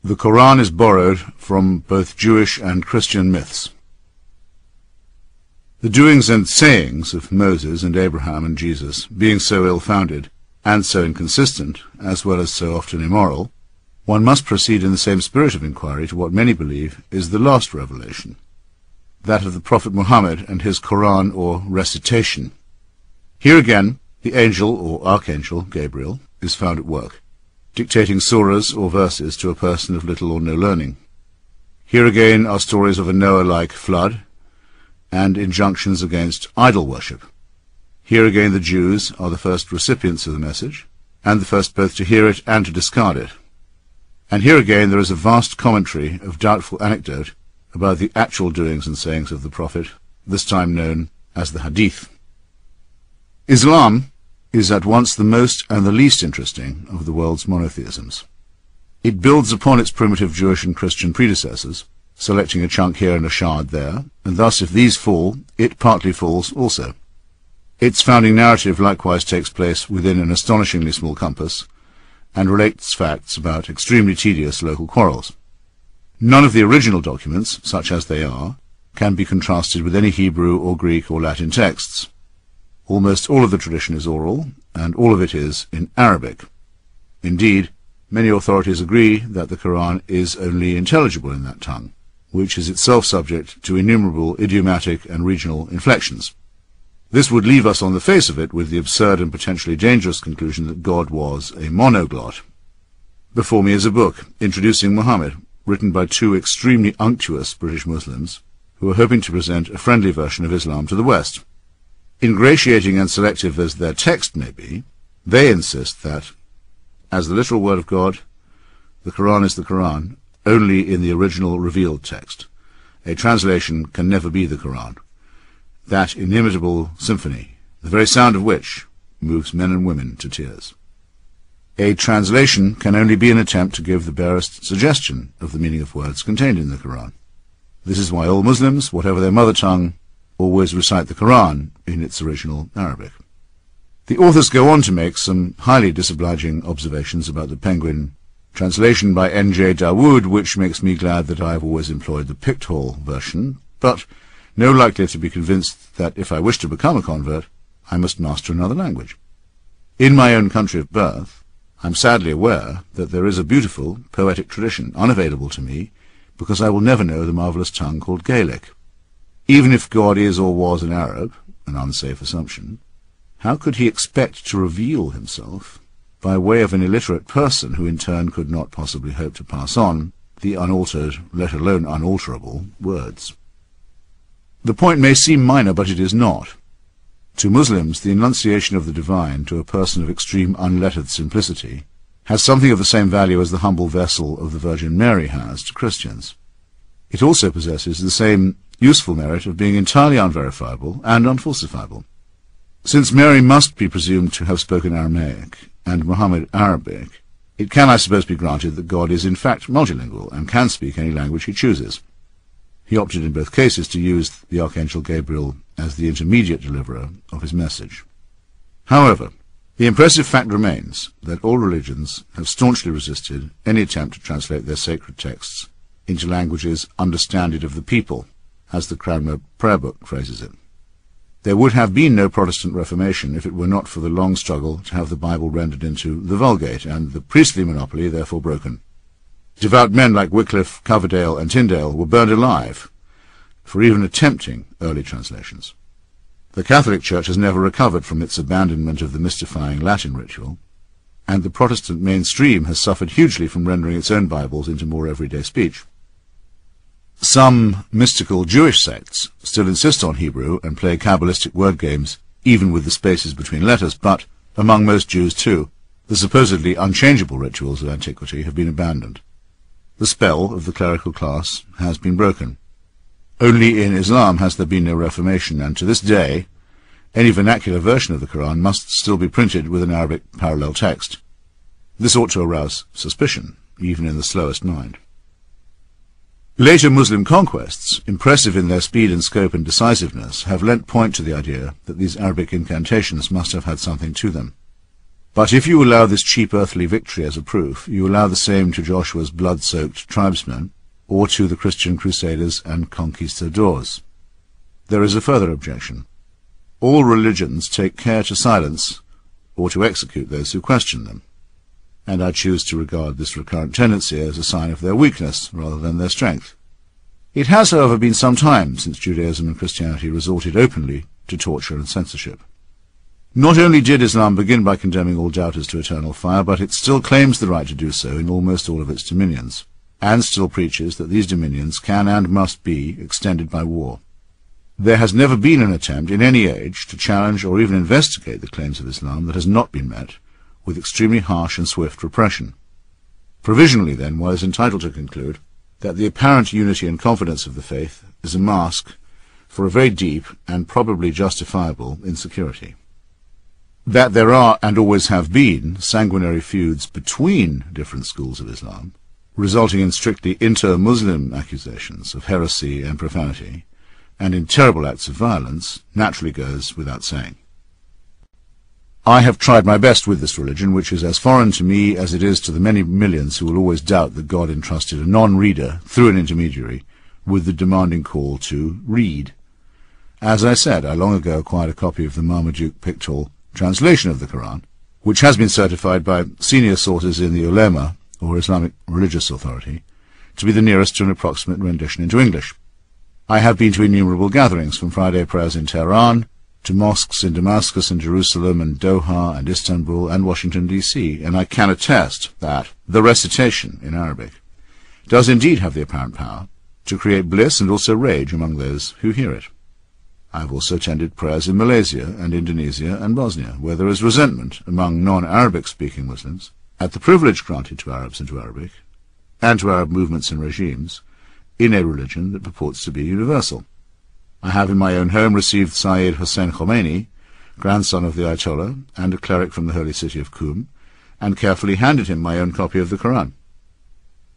The Quran is borrowed from both Jewish and Christian myths. The doings and sayings of Moses and Abraham and Jesus, being so ill-founded and so inconsistent, as well as so often immoral, one must proceed in the same spirit of inquiry to what many believe is the last revelation, that of the Prophet Muhammad and his Quran or recitation. Here again, the angel or archangel, Gabriel, is found at work, dictating surahs or verses to a person of little or no learning. Here again are stories of a Noah-like flood, and injunctions against idol worship. Here again the Jews are the first recipients of the message, and the first both to hear it and to discard it. And here again there is a vast commentary of doubtful anecdote about the actual doings and sayings of the Prophet, this time known as the Hadith. Islam is at once the most and the least interesting of the world's monotheisms. It builds upon its primitive Jewish and Christian predecessors, selecting a chunk here and a shard there, and thus if these fall, it partly falls also. Its founding narrative likewise takes place within an astonishingly small compass, and relates facts about extremely tedious local quarrels. None of the original documents, such as they are, can be contrasted with any Hebrew or Greek or Latin texts. Almost all of the tradition is oral, and all of it is in Arabic. Indeed, many authorities agree that the Quran is only intelligible in that tongue, which is itself subject to innumerable idiomatic and regional inflections. This would leave us on the face of it with the absurd and potentially dangerous conclusion that God was a monoglot. Before me is a book introducing Muhammad, written by two extremely unctuous British Muslims, who are hoping to present a friendly version of Islam to the West. Ingratiating and selective as their text may be, they insist that, as the literal word of God, the Quran is the Quran only in the original revealed text. A translation can never be the Quran, that inimitable symphony, the very sound of which moves men and women to tears. A translation can only be an attempt to give the barest suggestion of the meaning of words contained in the Quran. This is why all Muslims, whatever their mother tongue, always recite the Quran in its original Arabic. The authors go on to make some highly disobliging observations about the Penguin translation by N.J. Dawood, which makes me glad that I have always employed the Picthall version, but no likelier to be convinced that if I wish to become a convert, I must master another language. In my own country of birth, I am sadly aware that there is a beautiful, poetic tradition unavailable to me, because I will never know the marvellous tongue called Gaelic. Even if God is or was an Arab, an unsafe assumption, how could he expect to reveal himself by way of an illiterate person who in turn could not possibly hope to pass on the unaltered, let alone unalterable, words? The point may seem minor, but it is not. To Muslims, the enunciation of the divine to a person of extreme unlettered simplicity has something of the same value as the humble vessel of the Virgin Mary has to Christians. It also possesses the same useful merit of being entirely unverifiable and unfalsifiable. Since Mary must be presumed to have spoken Aramaic and Muhammad Arabic, it can, I suppose, be granted that God is in fact multilingual and can speak any language he chooses. He opted in both cases to use the Archangel Gabriel as the intermediate deliverer of his message. However, the impressive fact remains that all religions have staunchly resisted any attempt to translate their sacred texts into languages understanded of the people, as the Cranmer Prayer Book phrases it. There would have been no Protestant Reformation if it were not for the long struggle to have the Bible rendered into the Vulgate, and the priestly monopoly therefore broken. Devout men like Wycliffe, Coverdale, and Tyndale were burned alive for even attempting early translations. The Catholic Church has never recovered from its abandonment of the mystifying Latin ritual, and the Protestant mainstream has suffered hugely from rendering its own Bibles into more everyday speech. Some mystical Jewish sects still insist on Hebrew and play Kabbalistic word games, even with the spaces between letters, but, among most Jews too, the supposedly unchangeable rituals of antiquity have been abandoned. The spell of the clerical class has been broken. Only in Islam has there been no reformation, and to this day, any vernacular version of the Quran must still be printed with an Arabic parallel text. This ought to arouse suspicion, even in the slowest mind. Later Muslim conquests, impressive in their speed and scope and decisiveness, have lent point to the idea that these Arabic incantations must have had something to them. But if you allow this cheap earthly victory as a proof, you allow the same to Joshua's blood-soaked tribesmen, or to the Christian crusaders and conquistadors. There is a further objection. All religions take care to silence or to execute those who question them, and I choose to regard this recurrent tendency as a sign of their weakness rather than their strength. It has, however, been some time since Judaism and Christianity resorted openly to torture and censorship. Not only did Islam begin by condemning all doubters to eternal fire, but it still claims the right to do so in almost all of its dominions, and still preaches that these dominions can and must be extended by war. There has never been an attempt in any age to challenge or even investigate the claims of Islam that has not been met with extremely harsh and swift repression. Provisionally, then, one is entitled to conclude that the apparent unity and confidence of the faith is a mask for a very deep and probably justifiable insecurity. That there are, and always have been, sanguinary feuds between different schools of Islam, resulting in strictly inter-Muslim accusations of heresy and profanity, and in terrible acts of violence, naturally goes without saying. I have tried my best with this religion, which is as foreign to me as it is to the many millions who will always doubt that God entrusted a non-reader, through an intermediary, with the demanding call to read. As I said, I long ago acquired a copy of the Marmaduke Pictorial translation of the Quran, which has been certified by senior sources in the ulema, or Islamic religious authority, to be the nearest to an approximate rendition into English. I have been to innumerable gatherings, from Friday prayers in Tehran, to mosques in Damascus and Jerusalem and Doha and Istanbul and Washington, D.C., and I can attest that the recitation in Arabic does indeed have the apparent power to create bliss and also rage among those who hear it. I have also attended prayers in Malaysia and Indonesia and Bosnia, where there is resentment among non-Arabic-speaking Muslims at the privilege granted to Arabs and to Arabic, and to Arab movements and regimes, in a religion that purports to be universal. I have in my own home received Sayyid Hossein Khomeini, grandson of the Ayatollah, and a cleric from the holy city of Qum, and carefully handed him my own copy of the Quran.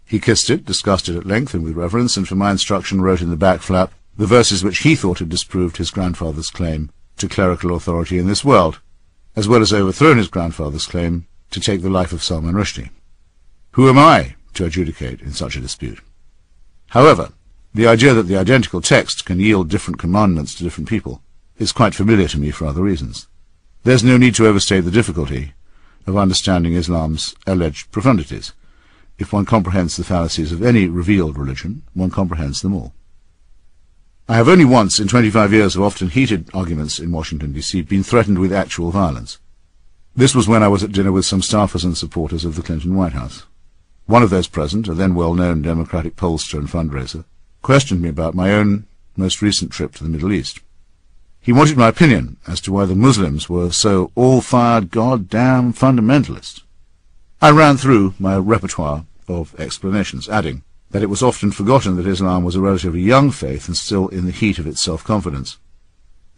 He kissed it, discussed it at length and with reverence, and for my instruction wrote in the back flap the verses which he thought had disproved his grandfather's claim to clerical authority in this world, as well as overthrown his grandfather's claim to take the life of Salman Rushdie. Who am I to adjudicate in such a dispute? However, the idea that the identical text can yield different commandments to different people is quite familiar to me for other reasons. There's no need to overstate the difficulty of understanding Islam's alleged profundities. If one comprehends the fallacies of any revealed religion, one comprehends them all. I have only once, in 25 years of often heated arguments in Washington, D.C., been threatened with actual violence. This was when I was at dinner with some staffers and supporters of the Clinton White House. One of those present, a then well-known Democratic pollster and fundraiser, questioned me about my own most recent trip to the Middle East. He wanted my opinion as to why the Muslims were so all-fired goddamn fundamentalist. I ran through my repertoire of explanations, adding that it was often forgotten that Islam was a relatively young faith and still in the heat of its self-confidence.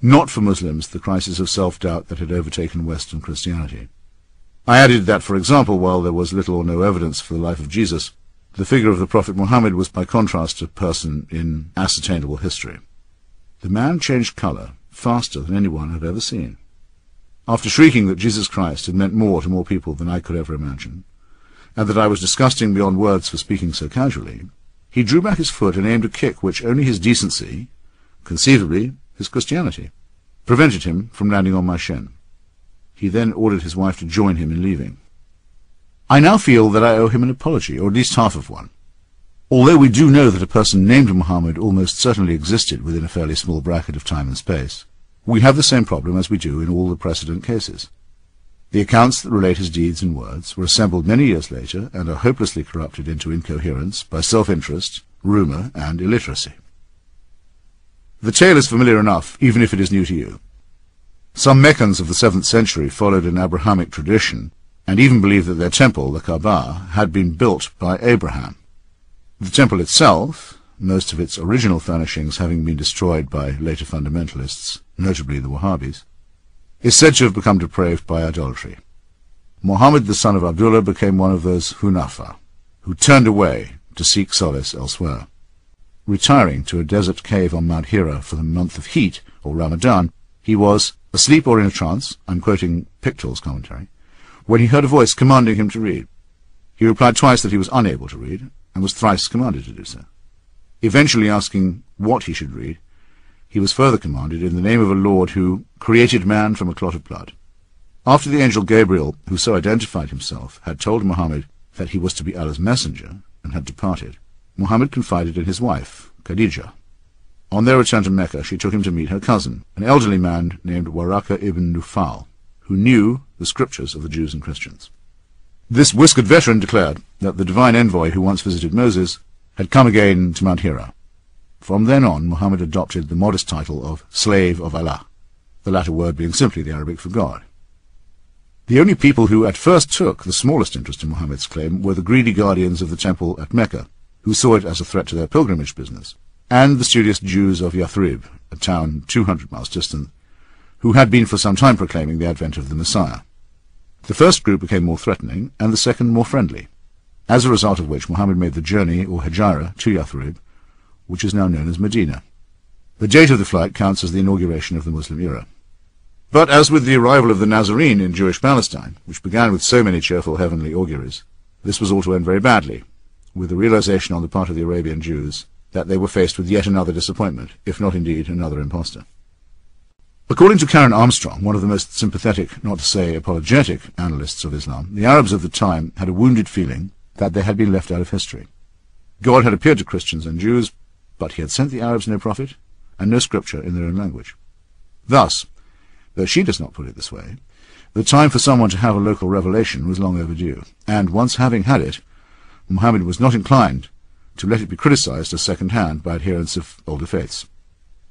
Not for Muslims the crisis of self-doubt that had overtaken Western Christianity. I added that, for example, while there was little or no evidence for the life of Jesus, the figure of the Prophet Muhammad was by contrast a person in ascertainable history. The man changed colour faster than anyone had ever seen. After shrieking that Jesus Christ had meant more to more people than I could ever imagine, and that I was disgusting beyond words for speaking so casually, he drew back his foot and aimed a kick which only his decency, conceivably his Christianity, prevented him from landing on my shin. He then ordered his wife to join him in leaving. I now feel that I owe him an apology, or at least half of one. Although we do know that a person named Muhammad almost certainly existed within a fairly small bracket of time and space, we have the same problem as we do in all the precedent cases. The accounts that relate his deeds and words were assembled many years later and are hopelessly corrupted into incoherence by self-interest, rumour, and illiteracy. The tale is familiar enough, even if it is new to you. Some Meccans of the 7th century followed an Abrahamic tradition and even believed that their temple, the Kaaba, had been built by Abraham. The temple itself, most of its original furnishings having been destroyed by later fundamentalists, notably the Wahhabis, is said to have become depraved by idolatry. Muhammad, the son of Abdullah, became one of those Hunafa, who turned away to seek solace elsewhere. Retiring to a desert cave on Mount Hira for the month of heat, or Ramadan, he was asleep or in a trance, I'm quoting Pictorial's commentary, when he heard a voice commanding him to read. He replied twice that he was unable to read, and was thrice commanded to do so. Eventually asking what he should read, he was further commanded in the name of a Lord who created man from a clot of blood. After the angel Gabriel, who so identified himself, had told Muhammad that he was to be Allah's messenger, and had departed, Muhammad confided in his wife, Khadijah. On their return to Mecca, she took him to meet her cousin, an elderly man named Waraka ibn Nufal, who knew the scriptures of the Jews and Christians. This whiskered veteran declared that the divine envoy who once visited Moses had come again to Mount Hira. From then on, Muhammad adopted the modest title of Slave of Allah, the latter word being simply the Arabic for God. The only people who at first took the smallest interest in Muhammad's claim were the greedy guardians of the temple at Mecca, who saw it as a threat to their pilgrimage business, and the studious Jews of Yathrib, a town 200 miles distant, who had been for some time proclaiming the advent of the Messiah. The first group became more threatening, and the second more friendly, as a result of which Muhammad made the journey, or Hijrah, to Yathrib, which is now known as Medina. The date of the flight counts as the inauguration of the Muslim era. But as with the arrival of the Nazarene in Jewish Palestine, which began with so many cheerful heavenly auguries, this was all to end very badly, with the realization on the part of the Arabian Jews that they were faced with yet another disappointment, if not indeed another impostor. According to Karen Armstrong, one of the most sympathetic, not to say apologetic, analysts of Islam, the Arabs of the time had a wounded feeling that they had been left out of history. God had appeared to Christians and Jews, but he had sent the Arabs no prophet and no scripture in their own language. Thus, though she does not put it this way, the time for someone to have a local revelation was long overdue, and once having had it, Muhammad was not inclined to let it be criticized as second-hand by adherents of older faiths.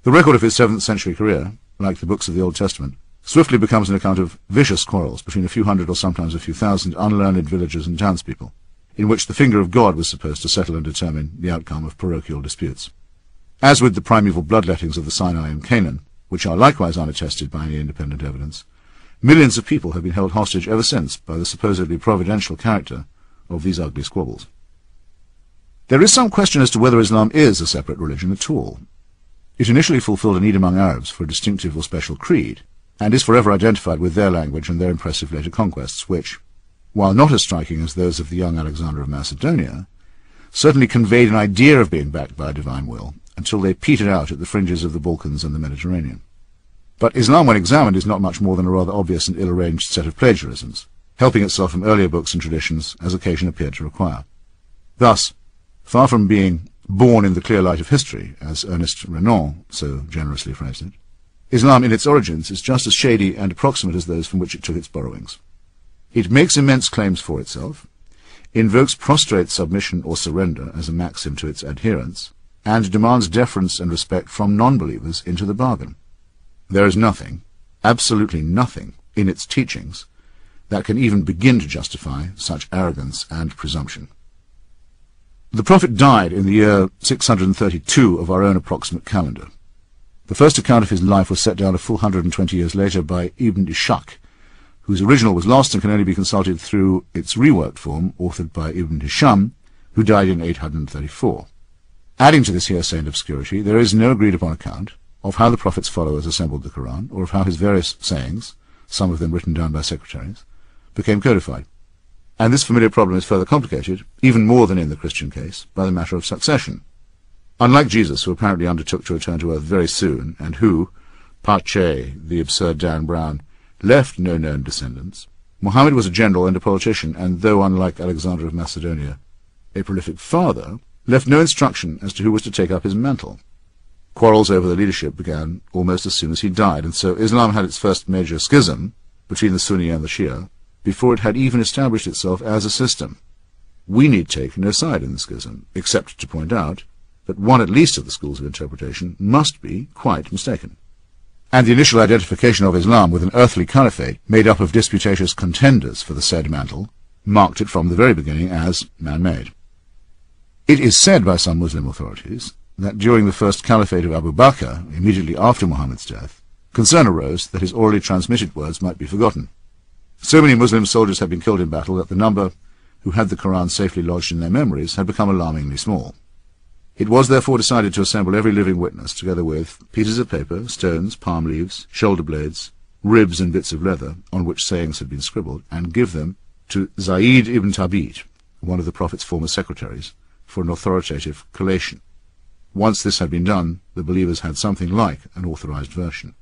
The record of his 7th century career, like the books of the Old Testament, swiftly becomes an account of vicious quarrels between a few hundred or sometimes a few thousand unlearned villagers and townspeople, in which the finger of God was supposed to settle and determine the outcome of parochial disputes. As with the primeval bloodlettings of the Sinai and Canaan, which are likewise unattested by any independent evidence, millions of people have been held hostage ever since by the supposedly providential character of these ugly squabbles. There is some question as to whether Islam is a separate religion at all. It initially fulfilled a need among Arabs for a distinctive or special creed, and is forever identified with their language and their impressive later conquests, which, while not as striking as those of the young Alexander of Macedonia, certainly conveyed an idea of being backed by a divine will, until they petered out at the fringes of the Balkans and the Mediterranean. But Islam, when examined, is not much more than a rather obvious and ill-arranged set of plagiarisms, helping itself from earlier books and traditions as occasion appeared to require. Thus, far from being born in the clear light of history, as Ernest Renan so generously phrased it, Islam in its origins is just as shady and approximate as those from which it took its borrowings. It makes immense claims for itself, invokes prostrate submission or surrender as a maxim to its adherents, and demands deference and respect from non-believers into the bargain. There is nothing, absolutely nothing, in its teachings that can even begin to justify such arrogance and presumption. The Prophet died in the year 632 of our own approximate calendar. The first account of his life was set down a full 120 years later by Ibn Ishaq, whose original was lost and can only be consulted through its reworked form, authored by Ibn Hisham, who died in 834. Adding to this hearsay and obscurity, there is no agreed-upon account of how the Prophet's followers assembled the Quran, or of how his various sayings, some of them written down by secretaries, became codified. And this familiar problem is further complicated, even more than in the Christian case, by the matter of succession. Unlike Jesus, who apparently undertook to return to earth very soon, and who, Pache, the absurd Dan Brown, left no known descendants, Muhammad was a general and a politician, and though, unlike Alexander of Macedonia, a prolific father, left no instruction as to who was to take up his mantle. Quarrels over the leadership began almost as soon as he died, and so Islam had its first major schism between the Sunni and the Shia before it had even established itself as a system. We need take no side in the schism, except to point out that one at least of the schools of interpretation must be quite mistaken. And the initial identification of Islam with an earthly caliphate made up of disputatious contenders for the said mantle marked it from the very beginning as man-made. It is said by some Muslim authorities that during the first caliphate of Abu Bakr, immediately after Muhammad's death, concern arose that his orally transmitted words might be forgotten. So many Muslim soldiers had been killed in battle that the number who had the Quran safely lodged in their memories had become alarmingly small. It was therefore decided to assemble every living witness, together with pieces of paper, stones, palm leaves, shoulder blades, ribs and bits of leather on which sayings had been scribbled, and give them to Zayd ibn Thabit, one of the Prophet's former secretaries, for an authoritative collation. Once this had been done, the believers had something like an authorized version.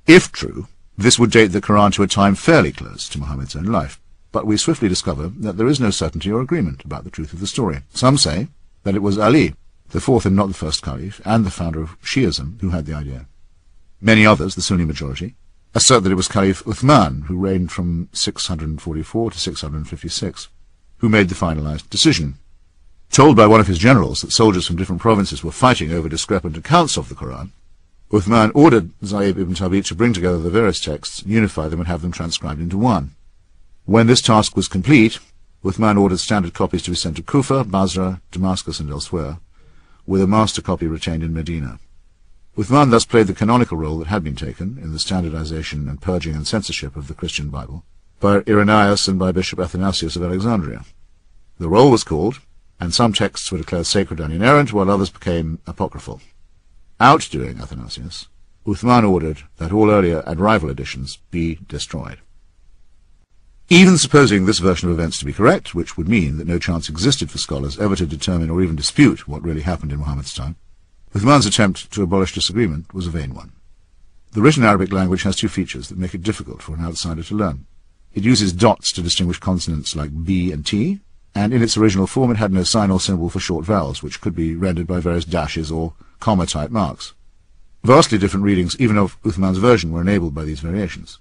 If true, this would date the Quran to a time fairly close to Muhammad's own life, but we swiftly discover that there is no certainty or agreement about the truth of the story. Some say that it was Ali, the fourth and not the first caliph, and the founder of Shi'ism, who had the idea. Many others, the Sunni majority, assert that it was Caliph Uthman, who reigned from 644 to 656, who made the finalized decision. Told by one of his generals that soldiers from different provinces were fighting over discrepant accounts of the Quran, Uthman ordered Zayd ibn Thabit to bring together the various texts, unify them, and have them transcribed into one. When this task was complete, Uthman ordered standard copies to be sent to Kufa, Basra, Damascus, and elsewhere, with a master copy retained in Medina. Uthman thus played the canonical role that had been taken in the standardization and purging and censorship of the Christian Bible by Irenaeus and by Bishop Athanasius of Alexandria. The role was called, and some texts were declared sacred and inerrant, while others became apocryphal. Outdoing Athanasius, Uthman ordered that all earlier and rival editions be destroyed. Even supposing this version of events to be correct, which would mean that no chance existed for scholars ever to determine or even dispute what really happened in Muhammad's time, Uthman's attempt to abolish disagreement was a vain one. The written Arabic language has two features that make it difficult for an outsider to learn. It uses dots to distinguish consonants like B and T, and in its original form it had no sign or symbol for short vowels, which could be rendered by various dashes or comma-type marks. Vastly different readings, even of Uthman's version, were enabled by these variations.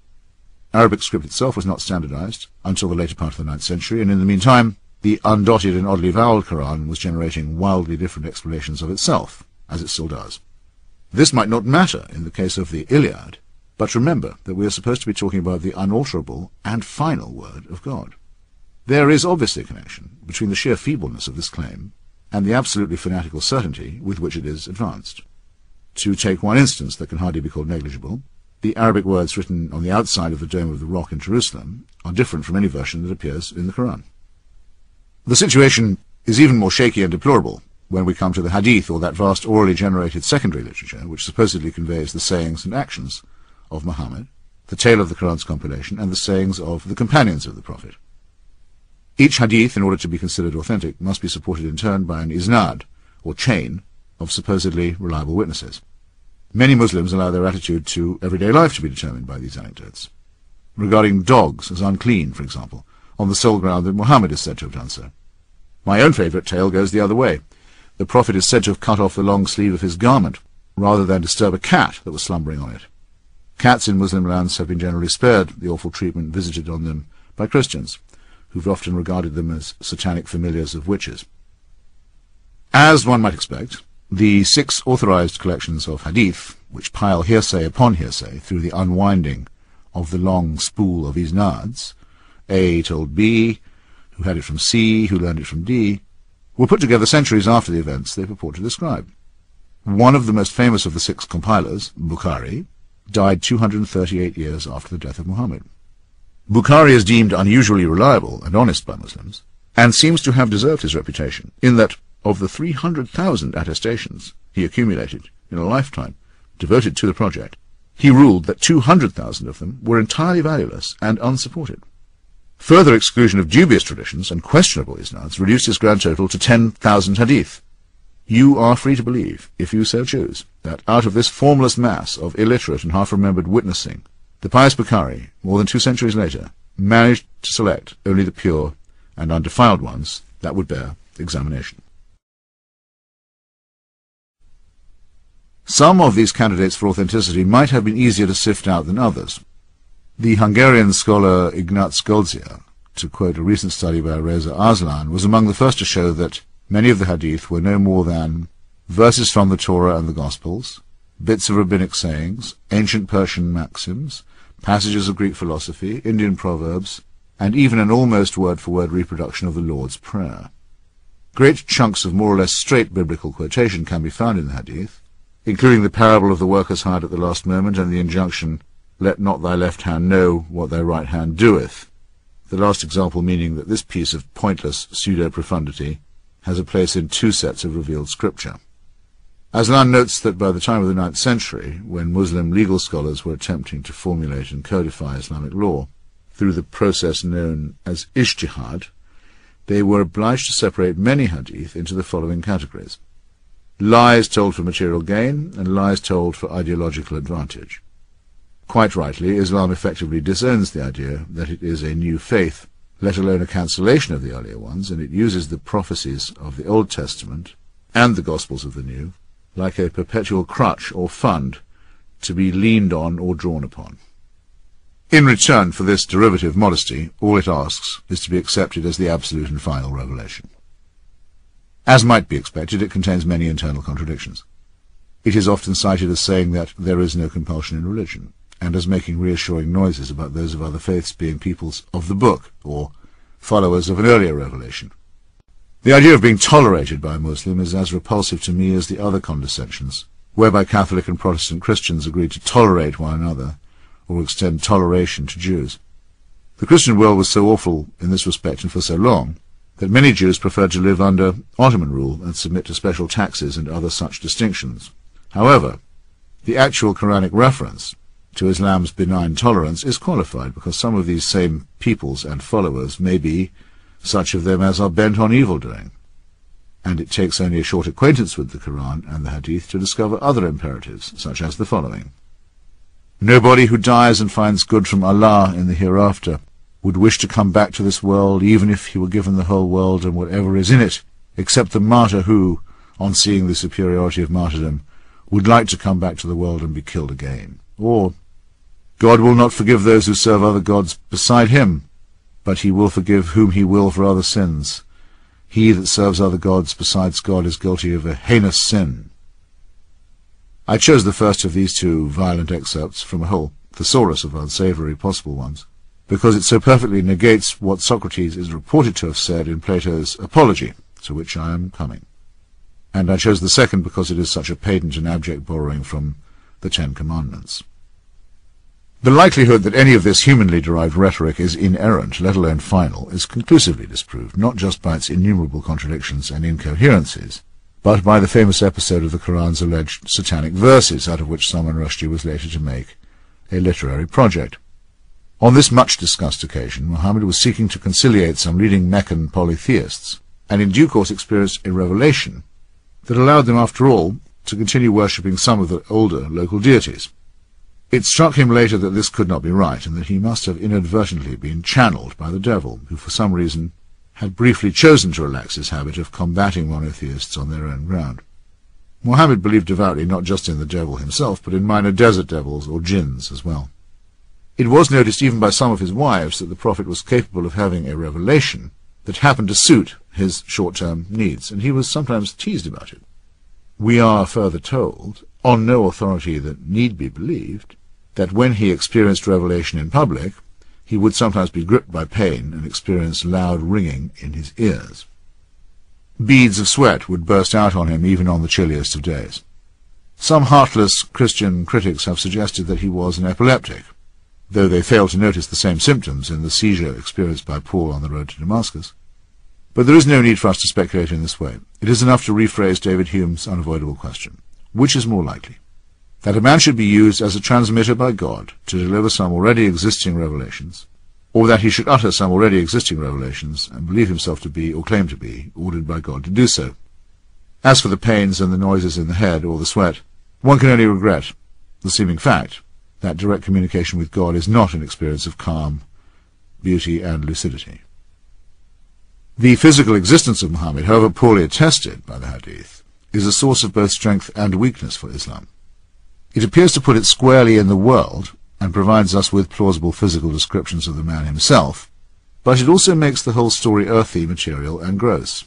Arabic script itself was not standardized until the later part of the 9th century, and in the meantime the undotted and oddly voweled Quran was generating wildly different explanations of itself, as it still does. This might not matter in the case of the Iliad, but remember that we are supposed to be talking about the unalterable and final word of God. There is obviously a connection between the sheer feebleness of this claim and the absolutely fanatical certainty with which it is advanced. To take one instance that can hardly be called negligible, the Arabic words written on the outside of the Dome of the Rock in Jerusalem are different from any version that appears in the Quran. The situation is even more shaky and deplorable when we come to the Hadith, or that vast orally generated secondary literature which supposedly conveys the sayings and actions of Muhammad, the tale of the Quran's compilation, and the sayings of the companions of the Prophet. Each hadith, in order to be considered authentic, must be supported in turn by an isnad, or chain, of supposedly reliable witnesses. Many Muslims allow their attitude to everyday life to be determined by these anecdotes. Regarding dogs as unclean, for example, on the sole ground that Muhammad is said to have done so. My own favourite tale goes the other way. The Prophet is said to have cut off the long sleeve of his garment, rather than disturb a cat that was slumbering on it. Cats in Muslim lands have been generally spared the awful treatment visited on them by Christians, who've often regarded them as satanic familiars of witches. As one might expect, the 6 authorized collections of hadith, which pile hearsay upon hearsay through the unwinding of the long spool of isnads, A told B, who had it from C, who learned it from D, were put together centuries after the events they purport to describe. One of the most famous of the 6 compilers, Bukhari, died 238 years after the death of Muhammad. Bukhari is deemed unusually reliable and honest by Muslims, and seems to have deserved his reputation, in that of the 300,000 attestations he accumulated in a lifetime devoted to the project, he ruled that 200,000 of them were entirely valueless and unsupported. Further exclusion of dubious traditions and questionable isnads reduced his grand total to 10,000 hadith. You are free to believe, if you so choose, that out of this formless mass of illiterate and half-remembered witnessing, the pious Bukhari, more than 2 centuries later, managed to select only the pure and undefiled ones that would bear examination. Some of these candidates for authenticity might have been easier to sift out than others. The Hungarian scholar Ignác Goldziher, to quote a recent study by Reza Arslan, was among the first to show that many of the hadith were no more than verses from the Torah and the Gospels, bits of rabbinic sayings, ancient Persian maxims, passages of Greek philosophy, Indian proverbs, and even an almost word-for-word reproduction of the Lord's Prayer. Great chunks of more or less straight biblical quotation can be found in the hadith, including the parable of the workers hired at the last moment and the injunction, "Let not thy left hand know what thy right hand doeth," the last example meaning that this piece of pointless pseudo-profundity has a place in 2 sets of revealed scripture. Aslan notes that by the time of the 9th century, when Muslim legal scholars were attempting to formulate and codify Islamic law through the process known as ijtihad, they were obliged to separate many hadith into the following categories: lies told for material gain and lies told for ideological advantage. Quite rightly, Islam effectively disowns the idea that it is a new faith, let alone a cancellation of the earlier ones, and it uses the prophecies of the Old Testament and the Gospels of the New like a perpetual crutch or fund to be leaned on or drawn upon. In return for this derivative modesty, all it asks is to be accepted as the absolute and final revelation. As might be expected, it contains many internal contradictions. It is often cited as saying that there is no compulsion in religion, and as making reassuring noises about those of other faiths being peoples of the book, or followers of an earlier revelation. The idea of being tolerated by a Muslim is as repulsive to me as the other condescensions, whereby Catholic and Protestant Christians agreed to tolerate one another, or extend toleration to Jews. The Christian world was so awful in this respect and for so long, that many Jews preferred to live under Ottoman rule and submit to special taxes and other such distinctions. However, the actual Quranic reference to Islam's benign tolerance is qualified, because some of these same peoples and followers may be such of them as are bent on evil-doing, and it takes only a short acquaintance with the Quran and the Hadith to discover other imperatives, such as the following: nobody who dies and finds good from Allah in the hereafter would wish to come back to this world, even if he were given the whole world and whatever is in it, except the martyr who, on seeing the superiority of martyrdom, would like to come back to the world and be killed again. Or, God will not forgive those who serve other gods beside him, but he will forgive whom he will for other sins. He that serves other gods besides God is guilty of a heinous sin. I chose the first of these two violent excerpts from a whole thesaurus of unsavoury possible ones, because it so perfectly negates what Socrates is reported to have said in Plato's Apology, to which I am coming. And I chose the second because it is such a patent and abject borrowing from the Ten Commandments. The likelihood that any of this humanly derived rhetoric is inerrant, let alone final, is conclusively disproved, not just by its innumerable contradictions and incoherencies, but by the famous episode of the Quran's alleged satanic verses, out of which Salman Rushdie was later to make a literary project. On this much-discussed occasion, Muhammad was seeking to conciliate some leading Meccan polytheists, and in due course experienced a revelation that allowed them, after all, to continue worshipping some of the older local deities. It struck him later that this could not be right, and that he must have inadvertently been channeled by the devil, who for some reason had briefly chosen to relax his habit of combating monotheists on their own ground. Muhammad believed devoutly not just in the devil himself, but in minor desert devils or jinns as well. It was noticed even by some of his wives that the Prophet was capable of having a revelation that happened to suit his short-term needs, and he was sometimes teased about it. We are further told, on no authority that need be believed, that when he experienced revelation in public, he would sometimes be gripped by pain and experience loud ringing in his ears. Beads of sweat would burst out on him even on the chilliest of days. Some heartless Christian critics have suggested that he was an epileptic, though they fail to notice the same symptoms in the seizure experienced by Paul on the road to Damascus. But there is no need for us to speculate in this way. It is enough to rephrase David Hume's unavoidable question. Which is more likely? That a man should be used as a transmitter by God to deliver some already existing revelations, or that he should utter some already existing revelations and believe himself to be, or claim to be, ordered by God to do so. As for the pains and the noises in the head or the sweat, one can only regret the seeming fact that direct communication with God is not an experience of calm, beauty, and lucidity. The physical existence of Muhammad, however poorly attested by the Hadith, is a source of both strength and weakness for Islam. It appears to put it squarely in the world, and provides us with plausible physical descriptions of the man himself, but it also makes the whole story earthy, material, and gross.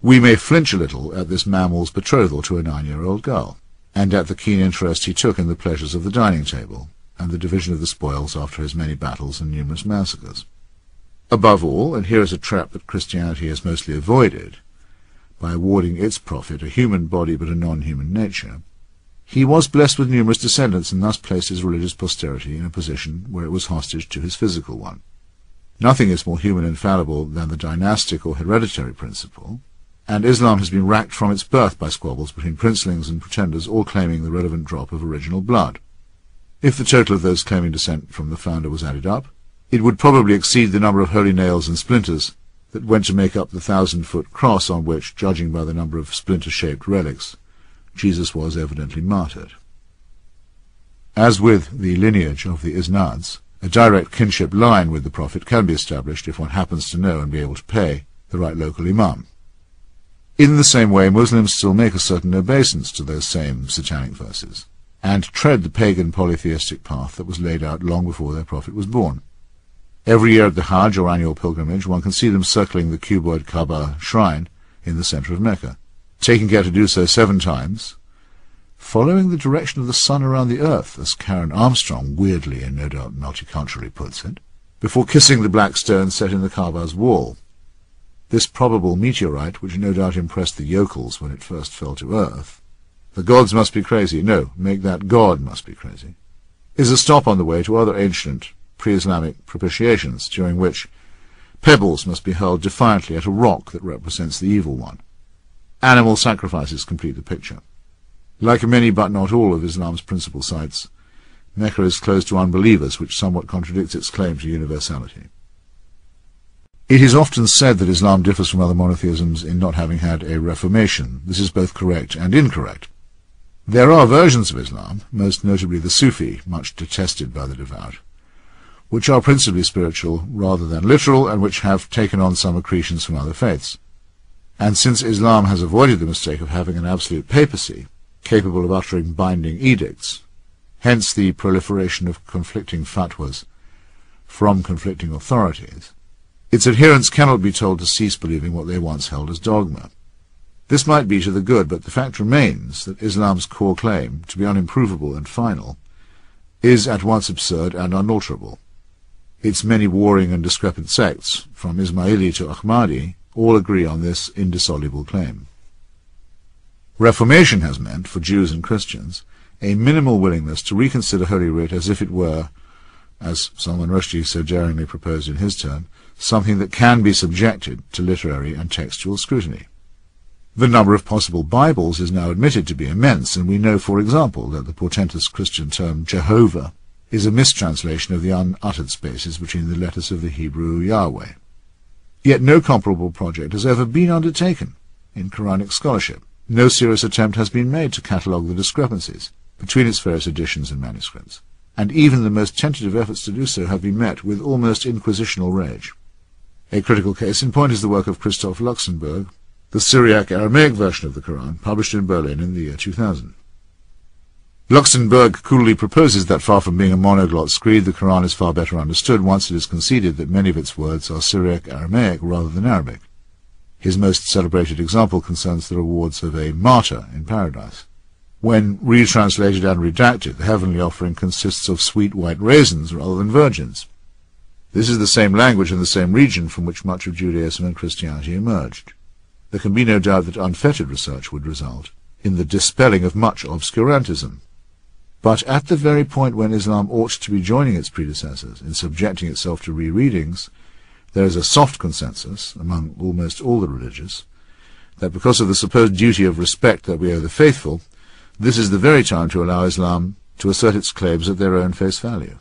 We may flinch a little at this mammal's betrothal to a 9-year-old girl, and at the keen interest he took in the pleasures of the dining table, and the division of the spoils after his many battles and numerous massacres. Above all, and here is a trap that Christianity has mostly avoided, by awarding its prophet a human body but a non-human nature, he was blessed with numerous descendants, and thus placed his religious posterity in a position where it was hostage to his physical one. Nothing is more human and fallible than the dynastic or hereditary principle, and Islam has been racked from its birth by squabbles between princelings and pretenders, all claiming the relevant drop of original blood. If the total of those claiming descent from the founder was added up, it would probably exceed the number of holy nails and splinters that went to make up the 1,000-foot cross on which, judging by the number of splinter-shaped relics, Jesus was evidently martyred. As with the lineage of the Isnads, a direct kinship line with the Prophet can be established if one happens to know and be able to pay the right local imam. In the same way, Muslims still make a certain obeisance to those same satanic verses, and tread the pagan polytheistic path that was laid out long before their prophet was born. Every year at the Hajj, or annual pilgrimage, one can see them circling the cuboid Kaaba shrine in the centre of Mecca, taking care to do so 7 times, following the direction of the sun around the earth, as Karen Armstrong weirdly and no doubt multiculturally puts it, before kissing the black stone set in the Kaaba's wall. This probable meteorite, which no doubt impressed the yokels when it first fell to earth, the gods must be crazy, no, make that God must be crazy, is a stop on the way to other ancient pre-Islamic propitiations, during which pebbles must be hurled defiantly at a rock that represents the evil one. Animal sacrifices complete the picture. Like many but not all of Islam's principal sites, Mecca is closed to unbelievers, which somewhat contradicts its claim to universality. It is often said that Islam differs from other monotheisms in not having had a reformation. This is both correct and incorrect. There are versions of Islam, most notably the Sufi, much detested by the devout, which are principally spiritual rather than literal, and which have taken on some accretions from other faiths. And since Islam has avoided the mistake of having an absolute papacy, capable of uttering binding edicts, hence the proliferation of conflicting fatwas from conflicting authorities, its adherents cannot be told to cease believing what they once held as dogma. This might be to the good, but the fact remains that Islam's core claim, to be unimprovable and final, is at once absurd and unalterable. Its many warring and discrepant sects, from Ismaili to Ahmadi, all agree on this indissoluble claim. Reformation has meant, for Jews and Christians, a minimal willingness to reconsider Holy Writ as if it were, as Salman Rushdie so daringly proposed in his turn, something that can be subjected to literary and textual scrutiny. The number of possible Bibles is now admitted to be immense, and we know, for example, that the portentous Christian term Jehovah is a mistranslation of the unuttered spaces between the letters of the Hebrew Yahweh. Yet no comparable project has ever been undertaken in Quranic scholarship. No serious attempt has been made to catalogue the discrepancies between its various editions and manuscripts, and even the most tentative efforts to do so have been met with almost inquisitional rage. A critical case in point is the work of Christoph Luxemburg, the Syriac-Aramaic version of the Quran, published in Berlin in the year 2000. Luxemburg coolly proposes that far from being a monoglot screed, the Quran is far better understood once it is conceded that many of its words are Syriac-Aramaic rather than Arabic. His most celebrated example concerns the rewards of a martyr in paradise. When retranslated and redacted, the heavenly offering consists of sweet white raisins rather than virgins. This is the same language in the same region from which much of Judaism and Christianity emerged. There can be no doubt that unfettered research would result in the dispelling of much obscurantism. But at the very point when Islam ought to be joining its predecessors in subjecting itself to rereadings, there is a soft consensus among almost all the religious that because of the supposed duty of respect that we owe the faithful, this is the very time to allow Islam to assert its claims at their own face value.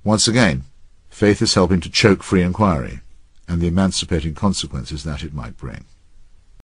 Once again, faith is helping to choke free inquiry, and the emancipating consequences that it might bring.